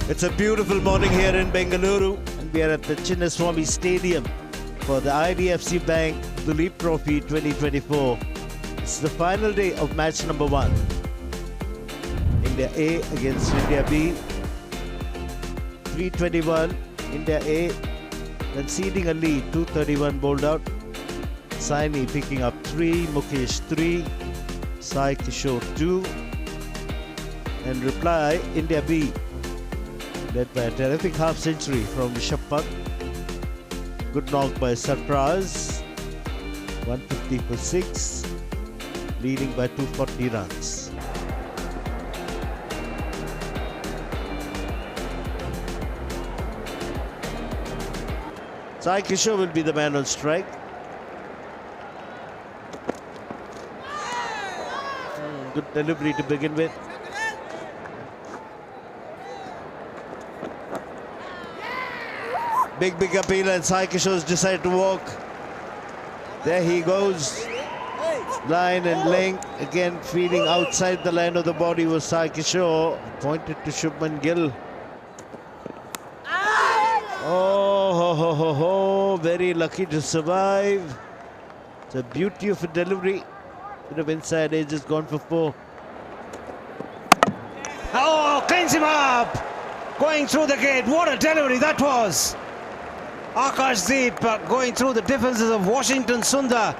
It's a beautiful morning here in Bengaluru, and we are at the Chinnaswamy Stadium for the IDFC Bank Duleep Trophy 2024. It's the final day of match number 1. India A against India B. 321, India A conceding a lead, 231 bowled out. Saini picking up 3, Mukesh 3, Sai Kishore 2. And reply, India B, led by a terrific half-century from Rishabh Pant. Good knock by Sarfraz, 150 for 6, leading by 240 runs. Sai Kishore will be the man on strike. Good delivery to begin with. Big appeal, and Sai Kishore's decided to walk. There he goes. Line and length. Again feeding outside the line of the body was Sai Kishore. Pointed to Shubman Gill. Oh, very lucky to survive. It's a beauty of a delivery. Bit of inside edge has gone for 4. Oh, cleans him up. Going through the gate. What a delivery that was. Akashdeep going through the defenses of Washington Sundar.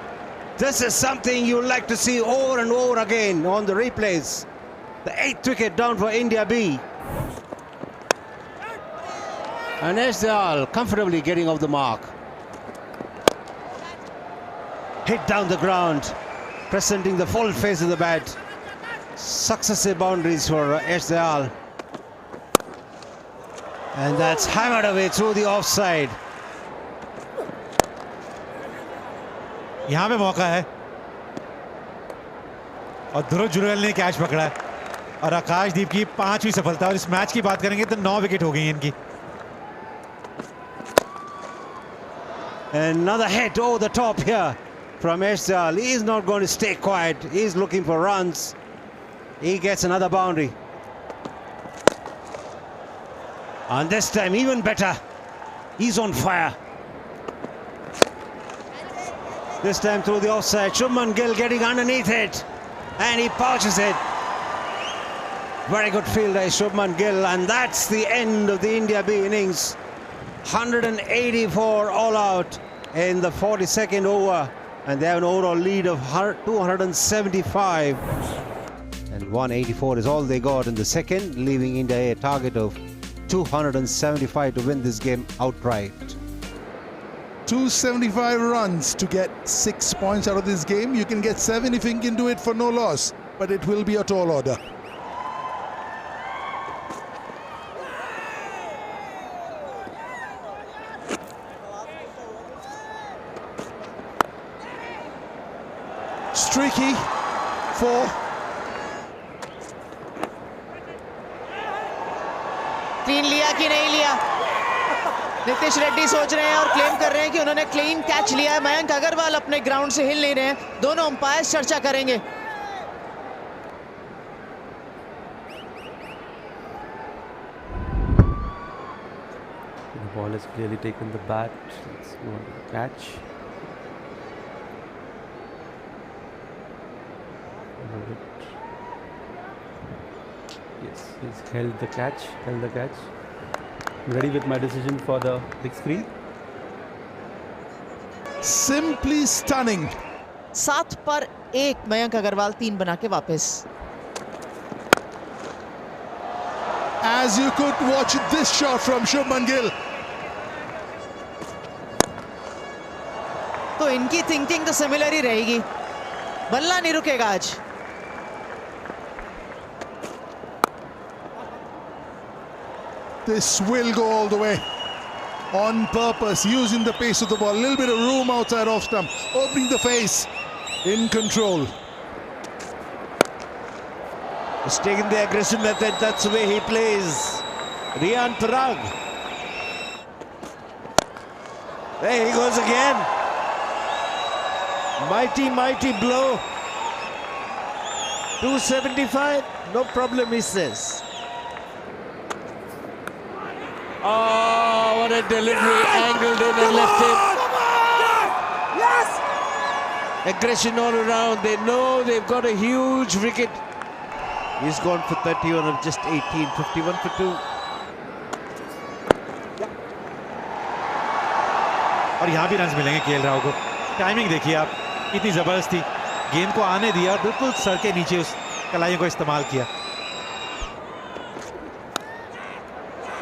This is something you like to see over and over again on the replays. The 8th wicket down for India B. And Esdal comfortably getting off the mark. Hit down the ground, presenting the full face of the bat. Successive boundaries for Esdal. And that's hammered away through the offside. यहाँ पे मौका है और ध्रुव जुरेल ने catch पकड़ा है और आकाशदीप की 5वीं सफलता। और इस मैच की बात करेंगे तो 9 विकेट हो गई हैं इनकी। Another hit over the top here from Esdal. He is not going to stay quiet. He is looking for runs. He gets another boundary. And this time even better. He's on fire. This time through the offside. Shubman Gill getting underneath it. And he pouches it. Very good fielder, Shubman Gill. And that's the end of the India B innings. 184 all out in the 42nd over. And they have an overall lead of 275. And 184 is all they got in the second, leaving India a target of 275 to win this game outright. 275 runs to get 6 points out of this game. You can get 7 if you can do it for no loss, but it will be a tall order. Streaky, 4. Clean लिया कि नहीं लिया, नीतीश रेड्डी सोच रहे हैं और claim कर रहे हैं कि उन्होंने क्लीन कैच लिया है। मयंक अग्रवाल अपने ग्राउंड से हिल नहीं रहे हैं। दोनों अंपायर्स चर्चा करेंगे। The ball has clearly taken the bat. Let's go on the catch. Yes, he's held the catch. Ready with my decision for the big screen. Simply stunning. 7 पर 1 मयंक अग्रवाल 3 बना के वापस। As you could watch this shot from Shubman Gill. तो इनकी thinking तो similar ही रहेगी। बल्ला नहीं रुकेगा आज। This will go all the way on purpose, using the pace of the ball. A little bit of room outside off stump, opening the face, in control. He's taking the aggressive method. That's the way he plays. Riyan Parag. There he goes again. Mighty blow. 275, no problem, he says. Oh, what a delivery, angled in and left him. Aggression all around, they know they've got a huge wicket. He's gone for 31 of just 18, 51 for 2. और यहाँ भी runs मिलेंगे KL Rahul को। Timing देखिए आप, कितनी जबरदस्त थी। गेंद को आने दिया और बिल्कुल सर के नीचे उस कलाइयों को इस्तेमाल किया।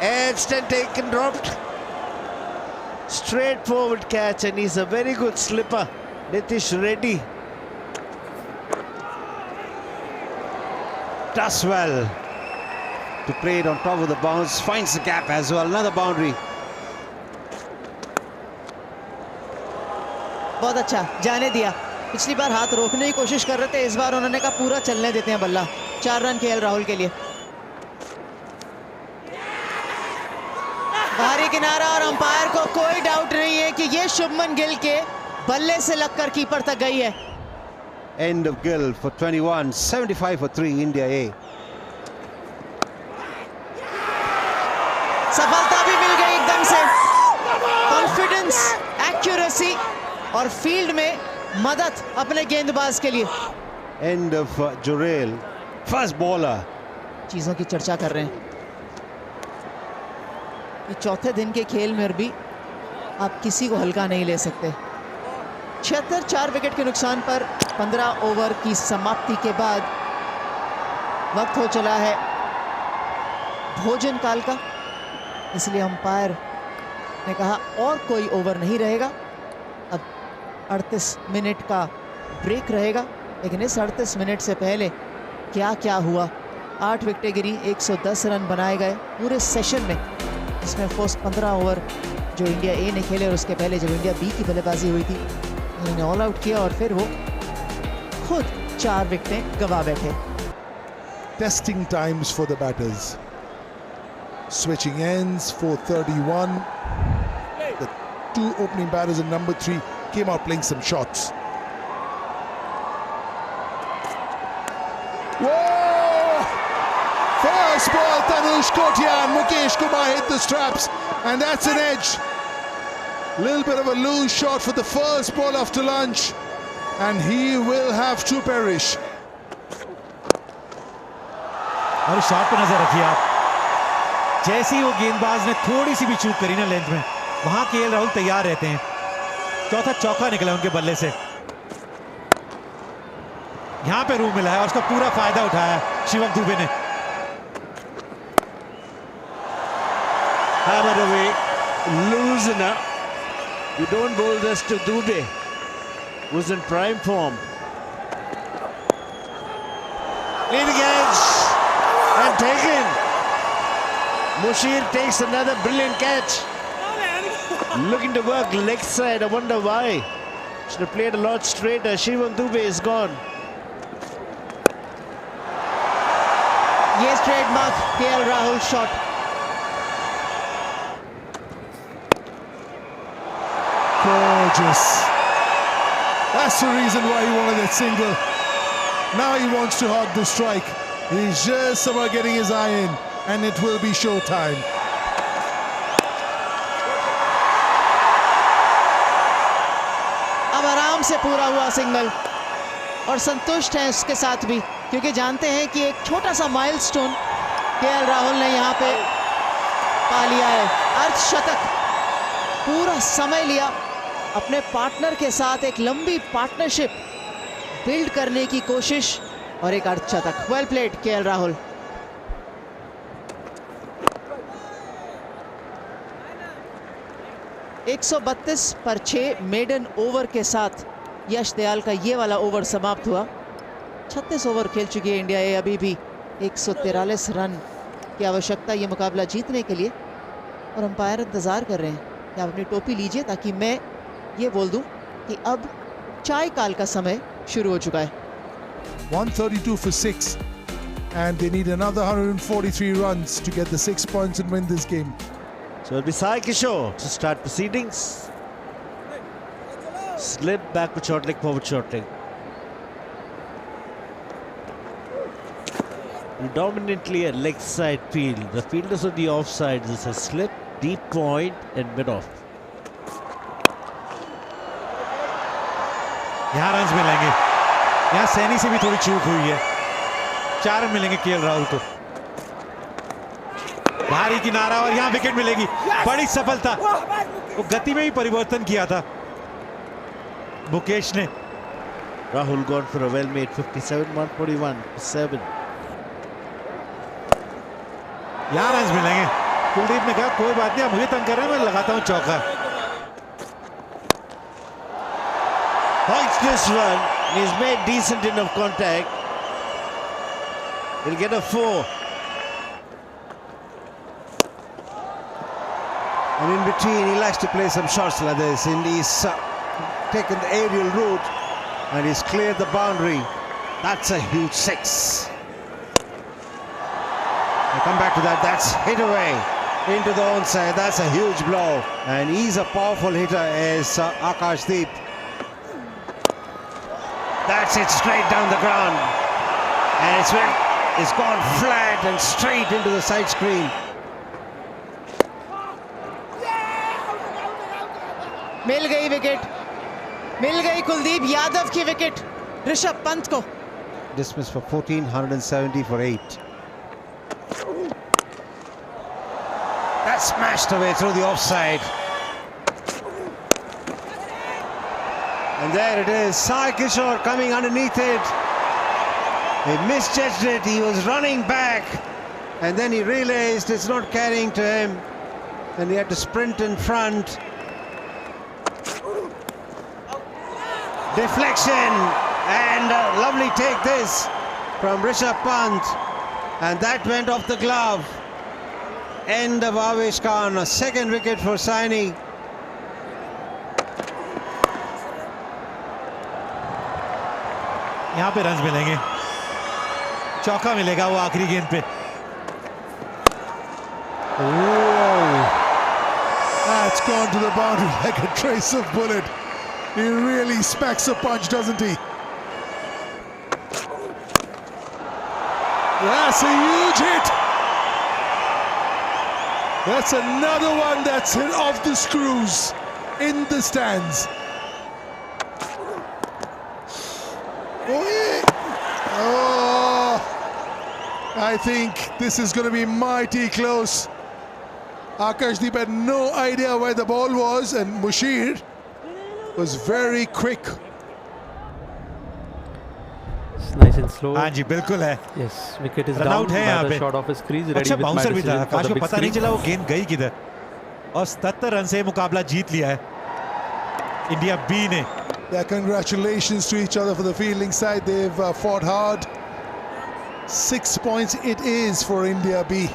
Instant taken, dropped. Straightforward catch, and he's a very good slipper, Nitish Reddy. Does well to play it on top of the bounce, finds the gap as well. Another boundary. बहुत अच्छा, जाने दिया। पिछली बार हाथ रोकने की कोशिश कर रहे थे, इस बार उन्होंने कहा पूरा चलने देते हैं बल्ला। 4 रन केएल राहुल के लिए। बाहरी किनारा और अंपायर को कोई डाउट नहीं है कि ये शुभमन गिल के बल्ले से लगकर कीपर तक गई है। End of Gill for 21, 75 for 3, India A. सफलता भी मिल गई एकदम से। कॉन्फिडेंस, एक्यूरेसी और फील्ड में मदद अपने गेंदबाज के लिए। End of Jurel, first bowler. चीजों की चर्चा कर रहे हैं। ये चौथे दिन के खेल में भी आप किसी को हल्का नहीं ले सकते। 76 4 विकेट के नुकसान पर 15 ओवर की समाप्ति के बाद वक्त हो चला है भोजन काल का, इसलिए अंपायर ने कहा और कोई ओवर नहीं रहेगा। अब 38 मिनट का ब्रेक रहेगा, लेकिन इस 38 मिनट से पहले क्या क्या हुआ। 8 विकेटें गिरी, 110 रन बनाए गए पूरे सेशन में, इसमें फर्स्ट 15 ओवर जो इंडिया ए ने खेले और उसके पहले जब इंडिया बी की बल्लेबाजी हुई थी उन्होंने ऑल आउट किया और फिर वो खुद 4 विकेटें गंवा बैठे। Testing times for the batters. Switching ends, 4:31. The 2 opening batters in number 3 came out playing some shots. Whoa! First ball, Tanush Kotia and Mukesh Kumar hit the straps, and that's an edge. Little bit of a loose shot for the first ball after lunch, and he will have to perish. और shot पे नजर रखिए आप, जैसे ही वो गेंदबाज ने थोड़ी सी भी चूक करी ना लेंथ में, वहां केएल राहुल तैयार रहते हैं। चौथा चौका निकला उनके बल्ले से। यहां पे रूम मिला है और उसका पूरा फायदा उठाया शिवम दुबे ने। Hammered away, loosener. You don't bowl this to Dubey, who's in prime form. Leading edge and taken. Mushir takes another brilliant catch. Looking to work leg side. I wonder why. Should have played a lot straighter. Shivam Dubey is gone. ये trademark KL Rahul shot. Gorgeous. That's the reason why he wanted that single. Now he wants to hog the strike. He's just about getting his eye in, and it will be showtime. अब आराम से पूरा हुआ signal और संतुष्ट हैं उसके साथ भी, क्योंकि जानते हैं कि एक छोटा सा माइलस्टोन केएल राहुल ने यहाँ पे पा लिया है। अर्धशतक, पूरा समय लिया अपने पार्टनर के साथ एक लंबी पार्टनरशिप बिल्ड करने की कोशिश और एक अर्धशतक। Well played KL Rahul. एक 132 पर 6 मेडन ओवर के साथ यश दयाल का ये वाला ओवर समाप्त हुआ। 36 ओवर खेल चुकी है इंडिया ए, अभी भी 143 रन की आवश्यकता ये मुकाबला जीतने के लिए। और अंपायर इंतज़ार कर रहे हैं कि आप अपनी टोपी लीजिए ताकि मैं ये बोल दूं कि अब चाय काल का समय शुरू हो चुका है। 132 for 6, and they need another 143 runs to get the 6 points and win this game. So it'll be Sai Kishore to start proceedings. Slip backward short leg, forward short leg. Predominantly a leg side field. The fielders on the offside, this is slip. deep point and mid off. यहाँ runs मिलेंगे, यहाँ सैनी से भी थोड़ी चूक हुई है। 4 run मिलेंगे केएल राहुल को। भारी किनारा और यहाँ विकेट मिलेगी। बड़ी सफलता, वो गति में भी परिवर्तन किया था मुकेश ने। Rahul gone for a well-made 57, 141, 7. यहाँ रन्स मिलेंगे। कुलदीप ने कहा कोई बात नहीं, आप मुझे तंग कर रहे हैं, मैं लगाता हूँ चौका। Points this run. He's made decent enough contact. He'll get a 4. And in between, he likes to play some shots like this. And he's taken the aerial route and he's cleared the boundary. That's a huge 6. I'll come back to that. That's hit away into the onside. That's a huge blow. And he's a powerful hitter as Akashdeep. That's it straight down the ground. And it's gone flat and straight into the side screen. मिल गई wicket, मिल गई कुलदीप यादव की wicket Rishabh Pant को। Dismissed for 14, 170 for 8. That smashed away through the offside. And there it is, Sai Kishore coming underneath it. He misjudged it, he was running back. And then he realized it's not carrying to him. And he had to sprint in front. Deflection, and a lovely take this from Rishabh Pant, and that went off the glove. End of Avesh Khan, a second wicket for Saini. यहाँ पे runs मिलेंगे, चौका मिलेगा वो आखिरी गेंद पे। Whoa! That's gone to the boundary like a trace of bullet. He really smacks a punch, doesn't he? That's a huge hit. That's another one that's hit off the screws in the stands. Oh, I think this is going to be mighty close. Akashdeep had no idea where the ball was, and Mushir was very quick. It's nice and slow. हाँ जी बिल्कुल है। Yes, wicket is Run down. out है यहाँ Batter पे। shot off his crease, ready अच्छा with bouncer भी था, Madison for Akash the को big पता नहीं screen. चला वो गेंद गई किधर। और 77 रन से मुकाबला जीत लिया है इंडिया बी ने। Yeah, congratulations to each other for the fielding side. They've fought hard. 6 points it is for India B.